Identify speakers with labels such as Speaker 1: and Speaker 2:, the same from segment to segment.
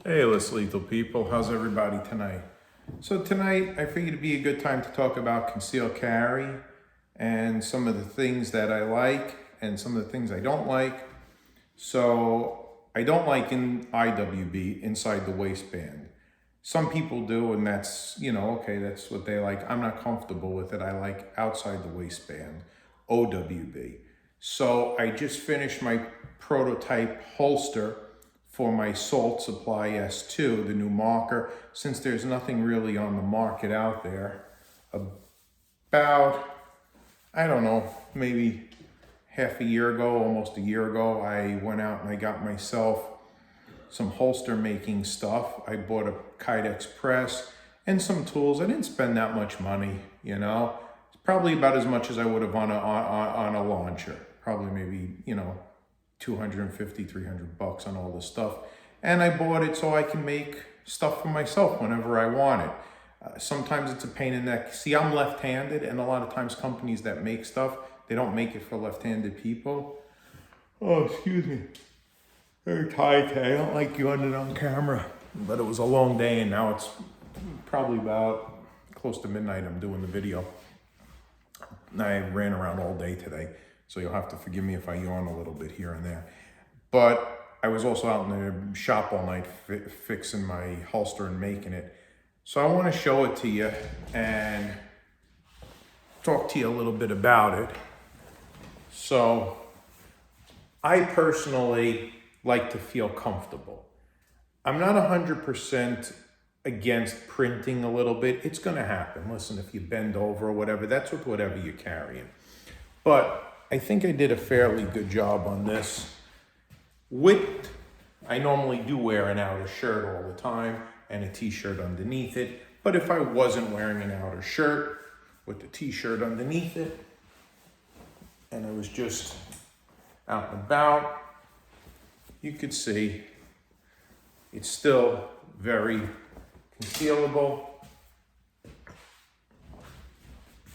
Speaker 1: Hey, lethal people, how's everybody tonight? So tonight, I figured it'd be a good time to talk about concealed carry and some of the things that I like and some of the things I don't like. So I don't like in IWB, inside the waistband. Some people do, and that's, okay, that's what they like. I'm not comfortable with it. I like outside the waistband, OWB. So I just finished my prototype holster for my Salt Supply S2, the new marker, since there's nothing really on the market out there. About, I don't know, maybe half a year ago, almost a year ago, I went out and I got myself some holster making stuff. I bought a Kydex press and some tools. I didn't spend that much money, It's probably about as much as I would have on a launcher. Probably maybe, 250, 300 bucks on all this stuff. And I bought it so I can make stuff for myself whenever I want it. Sometimes it's a pain in the neck. See, I'm left-handed, and a lot of times companies that make stuff, they don't make it for left-handed people. Oh, excuse me. Very tired today. I don't like you on camera. But it was a long day, and now it's probably about close to midnight. I'm doing the video. I ran around all day today, so you'll have to forgive me if I yawn a little bit here and there. But I was also out in the shop all night fixing my holster and making it. So I want to show it to you and talk to you a little bit about it. So I personally like to feel comfortable. I'm not 100% against printing a little bit. It's going to happen. Listen, if you bend over or whatever, that's with whatever you're carrying. But I think I did a fairly good job on this. I normally do wear an outer shirt all the time and a t-shirt underneath it. But if I wasn't wearing an outer shirt with the t-shirt underneath it, and I was just out and about, you could see it's still very concealable.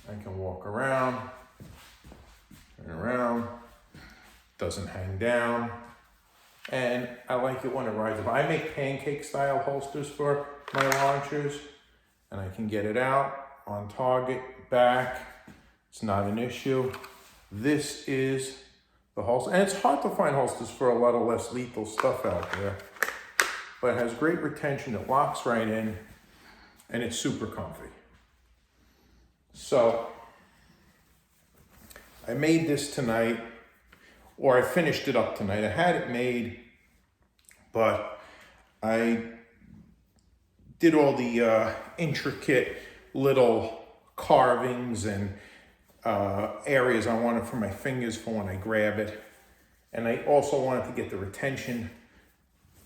Speaker 1: I can walk around, turn around, doesn't hang down. And I like it when it rides up. I make pancake style holsters for my launchers, and I can get it out on target, back. It's not an issue. This is the holster, and it's hard to find holsters for a lot of less lethal stuff out there, but it has great retention. It locks right in, and it's super comfy. So I made this tonight, or I finished it up tonight. I had it made, but I did all the intricate little carvings and areas I wanted for my fingers for when I grab it. And I also wanted to get the retention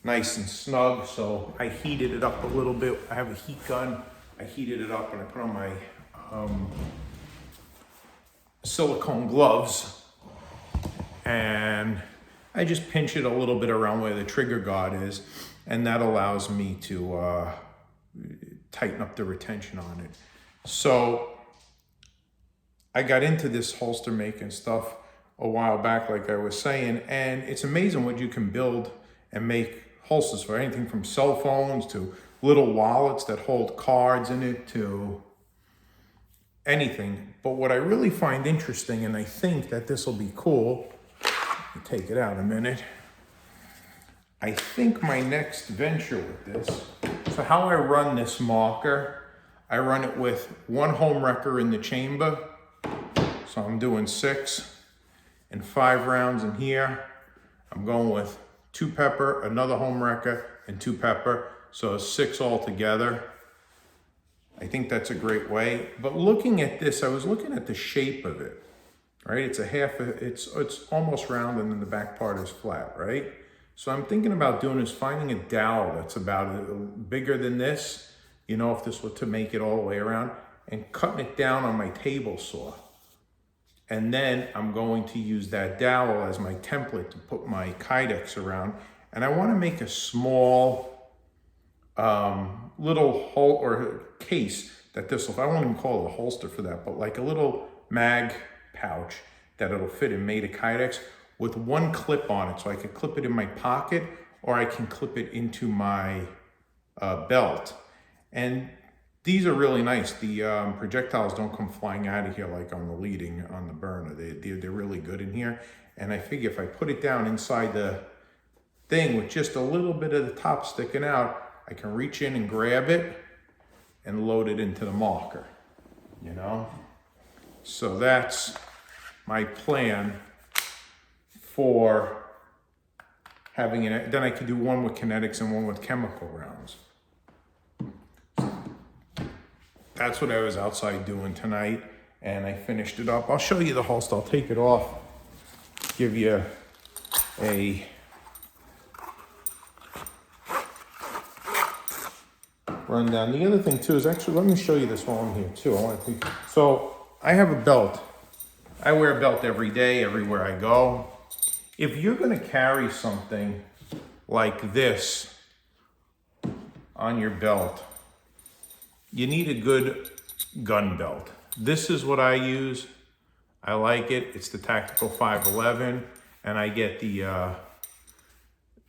Speaker 1: nice and snug, so I heated it up a little bit. I have a heat gun. I heated it up and I put on my silicone gloves. And I just pinch it a little bit around where the trigger guard is, and that allows me to tighten up the retention on it. So I got into this holster making stuff a while back, like I was saying, and it's amazing what you can build and make holsters for. Anything from cell phones to little wallets that hold cards in it to anything. But what I really find interesting, and I think that this will be cool, take it out a minute. I think my next venture with this, so how I run this marker, I run it with one home wrecker in the chamber. So I'm doing 6 and 5 rounds in here. I'm going with 2 pepper, another home wrecker, and 2 pepper. So 6 altogether. I think that's a great way. But looking at this, I was looking at the shape of it. Right, it's almost round, and then the back part is flat, right? So I'm thinking about doing is finding a dowel that's about bigger than this, if this were to make it all the way around, and cutting it down on my table saw. And then I'm going to use that dowel as my template to put my Kydex around. And I want to make a small little hole or case that this will, I won't even call it a holster for that, but like a little mag pouch that it'll fit in made of Kydex with one clip on it, so I could clip it in my pocket or I can clip it into my belt. And these are really nice. The projectiles don't come flying out of here like on the burner. They're really good in here. And I figure if I put it down inside the thing with just a little bit of the top sticking out, I can reach in and grab it and load it into the marker, you know? So that's my plan for having it. Then I could do one with kinetics and one with chemical rounds. That's what I was outside doing tonight, and I finished it up. I'll show you the holster. I'll take it off, give you a rundown. The other thing too is actually, let me show you this while I'm here too. So I have a belt. I wear a belt every day, everywhere I go. If you're gonna carry something like this on your belt, you need a good gun belt. This is what I use. I like it. It's the Tactical 511, and I get the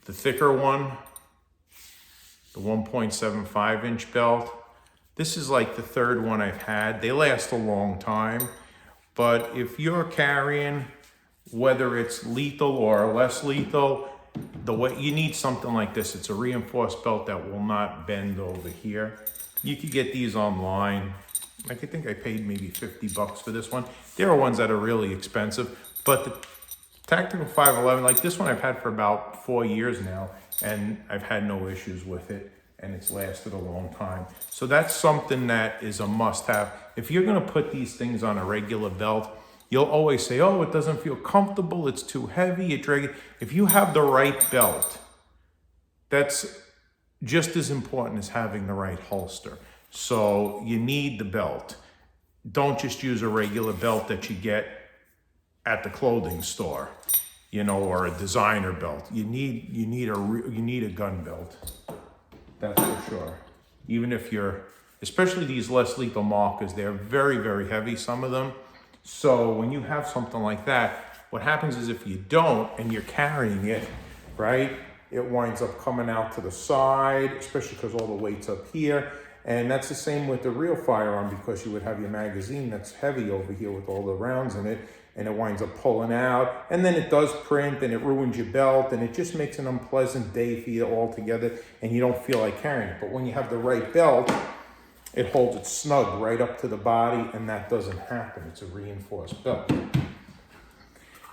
Speaker 1: thicker one, the 1.75 inch belt. This is like the third one I've had. They last a long time, but if you're carrying, whether it's lethal or less lethal, you need something like this. It's a reinforced belt that will not bend over here. You could get these online. I think I paid maybe 50 bucks for this one. There are ones that are really expensive, but the Tactical 511, like this one I've had for about 4 years now, and I've had no issues with it, and it's lasted a long time. So that's something that is a must-have. If you're gonna put these things on a regular belt, you'll always say, oh, it doesn't feel comfortable, it's too heavy, it drags. If you have the right belt, that's just as important as having the right holster. So you need the belt. Don't just use a regular belt that you get at the clothing store, you know, or a designer belt. You need a gun belt. That's for sure. Even if especially these less lethal markers, they're very, very heavy, some of them. So when you have something like that, what happens is if you don't and you're carrying it, right, it winds up coming out to the side, especially because all the weight's up here. And that's the same with the real firearm, because you would have your magazine that's heavy over here with all the rounds in it, and it winds up pulling out. And then it does print and it ruins your belt, and it just makes an unpleasant day for you altogether, and you don't feel like carrying it. But when you have the right belt, it holds it snug right up to the body, and that doesn't happen. It's a reinforced belt.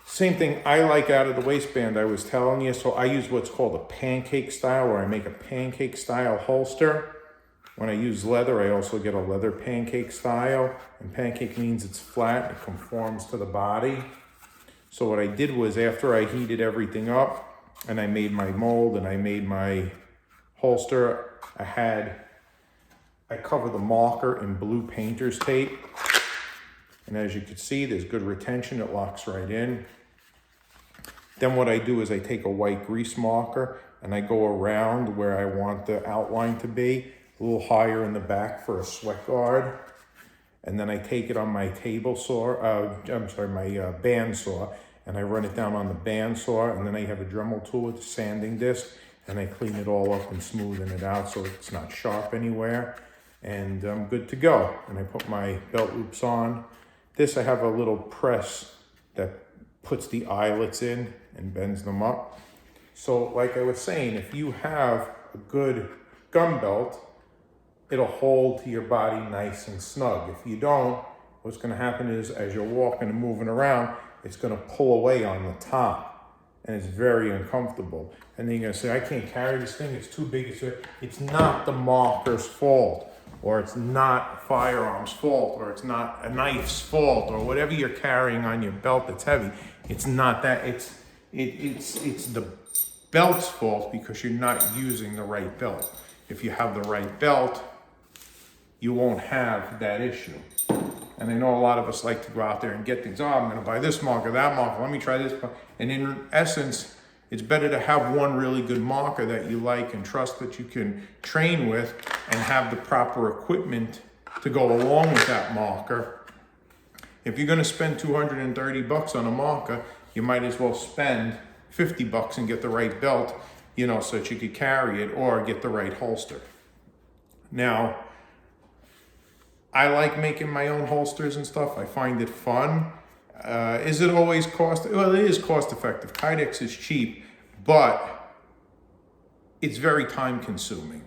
Speaker 1: Same thing I like out of the waistband I was telling you. So I use what's called a pancake style, where I make a pancake style holster. When I use leather, I also get a leather pancake style. And pancake means it's flat, it conforms to the body. So what I did was, after I heated everything up and I made my mold and I made my holster, I cover the marker in blue painter's tape. And as you can see, there's good retention, it locks right in. Then what I do is I take a white grease marker and I go around where I want the outline to be, a little higher in the back for a sweat guard. And then I take it on my table saw, my band saw, and I run it down on the band saw, and then I have a Dremel tool with a sanding disc, and I clean it all up and smoothen it out so it's not sharp anywhere. And I'm good to go. And I put my belt loops on. This, I have a little press that puts the eyelets in and bends them up. So like I was saying, if you have a good gun belt, it'll hold to your body nice and snug. If you don't, what's gonna happen is, as you're walking and moving around, it's gonna pull away on the top, and it's very uncomfortable. And then you're gonna say, I can't carry this thing, it's too big. It's not the marker's fault, or it's not firearm's fault, or it's not a knife's fault, or whatever you're carrying on your belt that's heavy. It's not that, it's the belt's fault because you're not using the right belt. If you have the right belt, you won't have that issue. And I know a lot of us like to go out there and get things. Oh, I'm gonna buy this marker, that marker, let me try this. And in essence, it's better to have one really good marker that you like and trust, that you can train with, and have the proper equipment to go along with that marker. If you're gonna spend 230 bucks on a marker, you might as well spend 50 bucks and get the right belt, so that you could carry it or get the right holster. Now, I like making my own holsters and stuff. I find it fun. Is it always well, it is cost effective. Kydex is cheap, but it's very time consuming.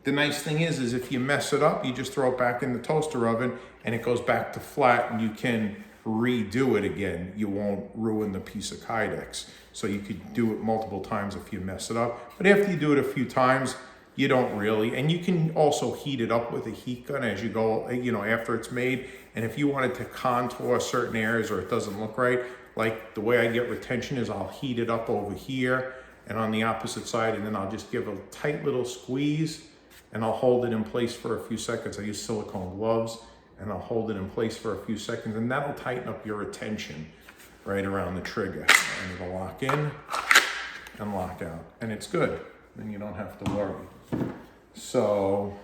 Speaker 1: The nice thing is if you mess it up, you just throw it back in the toaster oven and it goes back to flat and you can redo it again. You won't ruin the piece of Kydex. So you could do it multiple times if you mess it up. But after you do it a few times, you don't really. And you can also heat it up with a heat gun as you go, after it's made. And if you wanted to contour certain areas or it doesn't look right, like the way I get retention is I'll heat it up over here and on the opposite side, and then I'll just give a tight little squeeze and I'll hold it in place for a few seconds. I use silicone gloves and I'll hold it in place for a few seconds, and that'll tighten up your retention right around the trigger. And it'll lock in and lock out, and it's good. Then you don't have to worry. So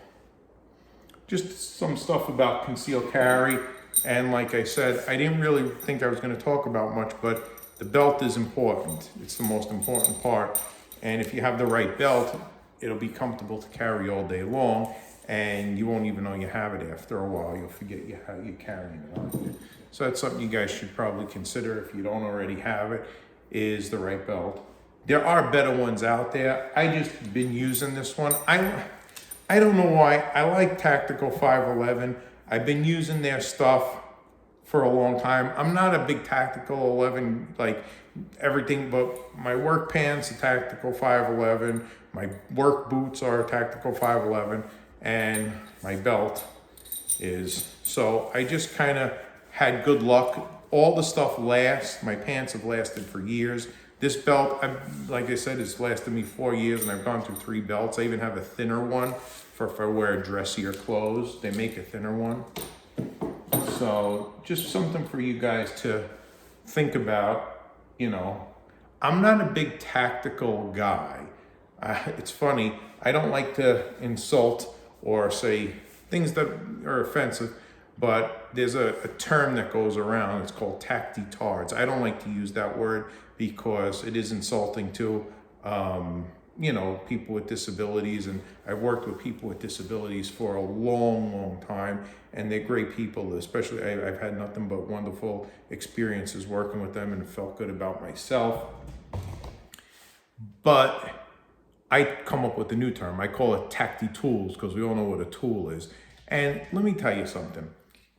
Speaker 1: just some stuff about concealed carry. And like I said, I didn't really think I was going to talk about much, but the belt is important. It's the most important part. And if you have the right belt, it'll be comfortable to carry all day long, and you won't even know you have it after a while. You'll forget how you're carrying it on you. So that's something you guys should probably consider if you don't already have it, is the right belt. There are better ones out there. I just been using this one. I don't know why. I like Tactical 511. I've been using their stuff for a long time. I'm not a big Tactical 11, like everything, but my work pants are Tactical 511. My work boots are Tactical 511, and my belt is. So I just kind of had good luck. All the stuff lasts. My pants have lasted for years. This belt, like I said, has lasted me 4 years, and I've gone through 3 belts. I even have a thinner one for if I wear dressier clothes. They make a thinner one. So just something for you guys to think about. I'm not a big tactical guy. It's funny, I don't like to insult or say things that are offensive, but there's a term that goes around. It's called tactitards. I don't like to use that word because it is insulting to people with disabilities, and I've worked with people with disabilities for a long time, and they're great people. Especially I've had nothing but wonderful experiences working with them, and felt good about myself. But I come up with a new term. I call it tacti-tools, because we all know what a tool is. And let me tell you something.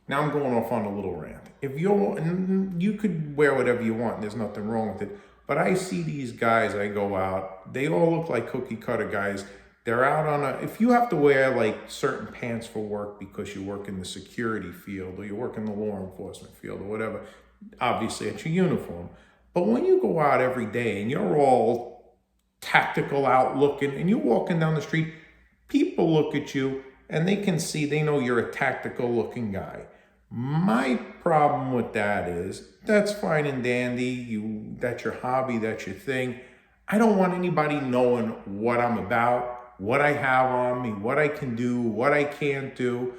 Speaker 1: Now I'm going off on a little rant. You could wear whatever you want, and there's nothing wrong with it. But I see these guys, I go out, they all look like cookie cutter guys. They're out if you have to wear like certain pants for work because you work in the security field or you work in the law enforcement field or whatever, obviously it's your uniform. But when you go out every day and you're all tactical out looking and you're walking down the street, people look at you and they know you're a tactical looking guy. My problem with that is, that's fine and dandy. That's your hobby, that's your thing. I don't want anybody knowing what I'm about, what I have on me, what I can do, what I can't do.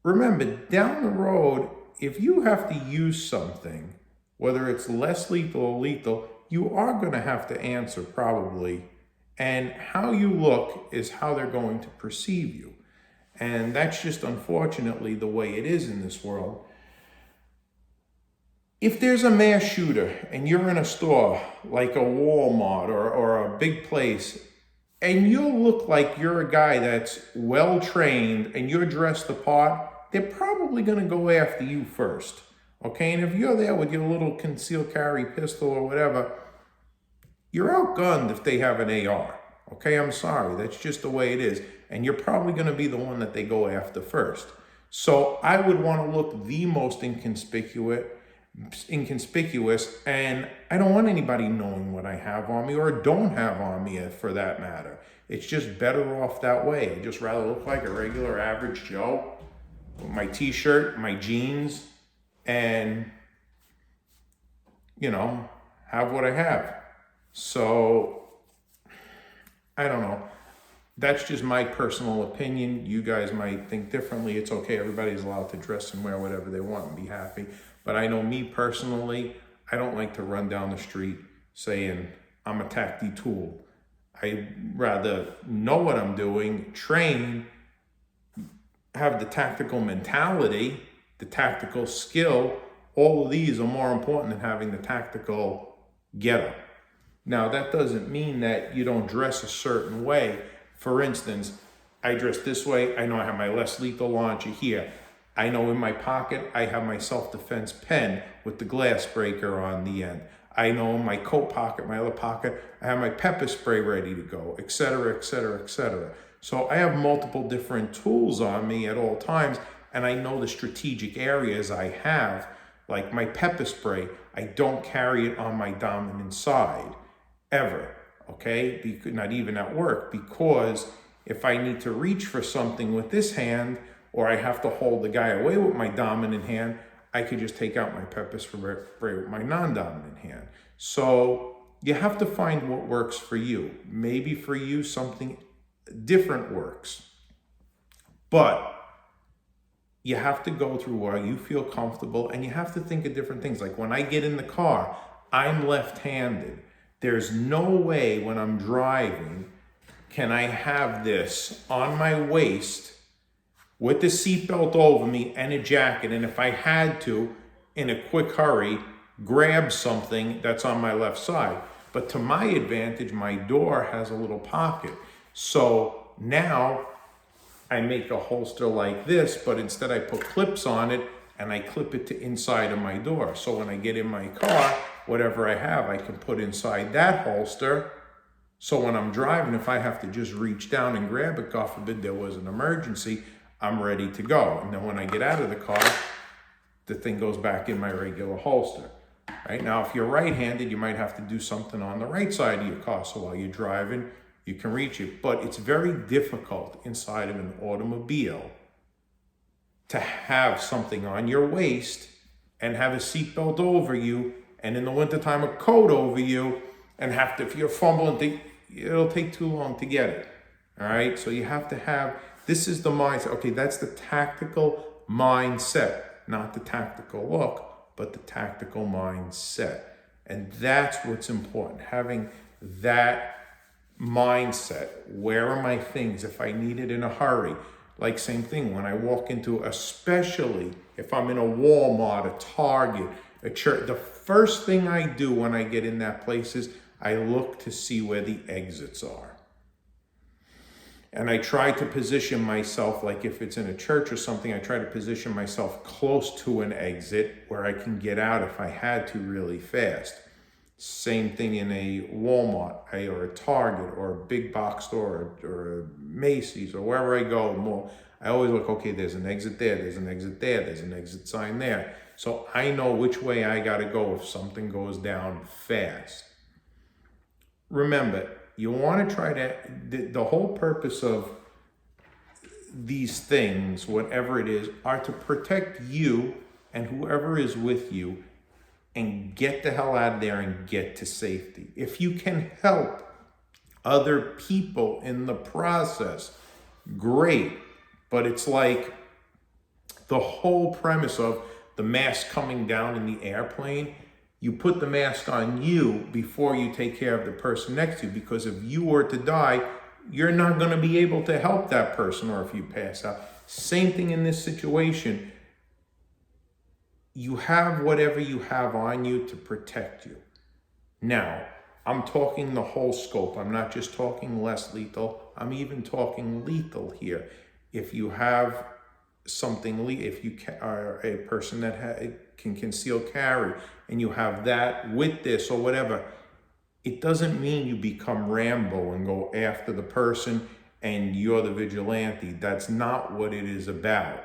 Speaker 1: Remember, down the road, if you have to use something, whether it's less lethal or lethal, you are going to have to answer probably. And how you look is how they're going to perceive you. And that's just unfortunately the way it is in this world. If there's a mass shooter and you're in a store like a Walmart or a big place, and you look like you're a guy that's well trained and you're dressed the part, they're probably going to go after you first. Okay, and if you're there with your little concealed carry pistol or whatever, you're outgunned if they have an AR. Okay, I'm sorry, that's just the way it is. And you're probably going to be the one that they go after first. So I would want to look the most inconspicuous, and I don't want anybody knowing what I have on me or don't have on me for that matter. It's just better off that way. I'd just rather look like a regular average Joe with my t-shirt, my jeans, and, have what I have. So, I don't know. That's just my personal opinion. You guys might think differently. It's okay. Everybody's allowed to dress and wear whatever they want and be happy. But I know me personally, I don't like to run down the street saying I'm a tacti tool. I'd rather know what I'm doing, train, have the tactical mentality, the tactical skill. All of these are more important than having the tactical getup. Now, that doesn't mean that you don't dress a certain way. For instance, I dress this way. I know I have my less lethal launcher here. I know in my pocket, I have my self-defense pen with the glass breaker on the end. I know in my coat pocket, my other pocket, I have my pepper spray ready to go, etc., etc., etc. So I have multiple different tools on me at all times, and I know the strategic areas I have, like my pepper spray. I don't carry it on my dominant side, ever, okay? Not even at work, because if I need to reach for something with this hand, or I have to hold the guy away with my dominant hand, I could just take out my pepper spray with my non-dominant hand. So you have to find what works for you. Maybe for you, something different works. But you have to go through where you feel comfortable, and you have to think of different things. Like when I get in the car, I'm left-handed. There's no way when I'm driving can I have this on my waist with the seatbelt over me and a jacket, and if I had to, in a quick hurry, grab something that's on my left side. But to my advantage, my door has a little pocket. So now I make a holster like this, but instead I put clips on it and I clip it to inside of my door. So when I get in my car, whatever I have, I can put inside that holster. So when I'm driving, if I have to just reach down and grab it, God forbid there was an emergency, I'm ready to go. And then when I get out of the car, the thing goes back in my regular holster. Right? Now, if you're right-handed, you might have to do something on the right side of your car. So while you're driving, you can reach it. But it's very difficult inside of an automobile to have something on your waist and have a seatbelt over you, and in the wintertime a coat over you, and have to, if you're fumbling, it'll take too long to get it. All right? So you have to have, this is the mindset. Okay, that's the tactical mindset, not the tactical look, but the tactical mindset. And that's what's important, having that mindset. Where are my things if I need it in a hurry? Like same thing, when I walk into, especially if I'm in a Walmart, a Target, a church, the first thing I do when I get in that place is I look to see where the exits are. And I try to position myself, like if it's in a church or something, I try to position myself close to an exit where I can get out if I had to really fast. Same thing in a Walmart or a Target or a big box store or a Macy's or wherever I go, mall. I always look, okay, there's an exit there, there's an exit there, there's an exit sign there. So I know which way I gotta go if something goes down fast. Remember, you wanna try to, the whole purpose of these things, whatever it is, are to protect you and whoever is with you, and get the hell out of there and get to safety. If you can help other people in the process, great. But it's like the whole premise of the mask coming down in the airplane, you put the mask on you before you take care of the person next to you, because if you were to die, you're not gonna be able to help that person, or if you pass out. Same thing in this situation. You have whatever you have on you to protect you. Now, I'm talking the whole scope. I'm not just talking less lethal. I'm even talking lethal here. If you have something, if you are a person that can conceal carry, and you have that with this or whatever, it doesn't mean you become Rambo and go after the person and you're the vigilante. That's not what it is about.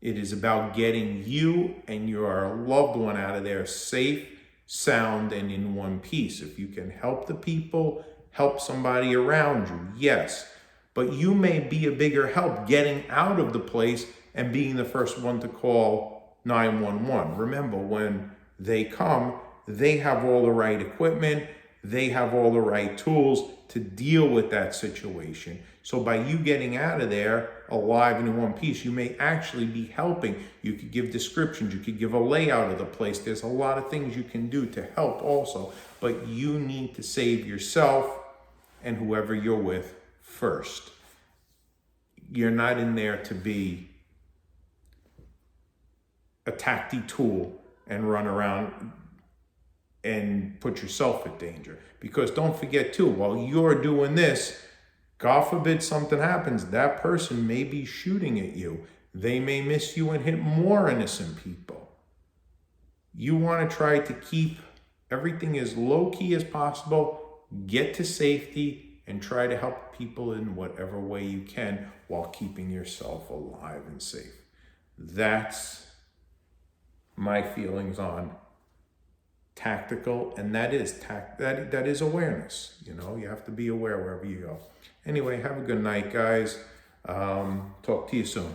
Speaker 1: It is about getting you and your loved one out of there safe, sound, and in one piece. If you can help the people, help somebody around you, yes. But you may be a bigger help getting out of the place and being the first one to call 911. Remember, when they come, they have all the right equipment, they have all the right tools to deal with that situation. So by you getting out of there alive and in one piece, you may actually be helping. You could give descriptions, you could give a layout of the place. There's a lot of things you can do to help also, but you need to save yourself and whoever you're with first. You're not in there to be a tacty tool and run around and put yourself at danger. Because don't forget too, while you're doing this, God forbid something happens, that person may be shooting at you. They may miss you and hit more innocent people. You want to try to keep everything as low-key as possible, get to safety, and try to help people in whatever way you can while keeping yourself alive and safe. That's my feelings on tactical, and that is awareness. You know, you have to be aware wherever you go. Anyway, have a good night, guys. Talk to you soon.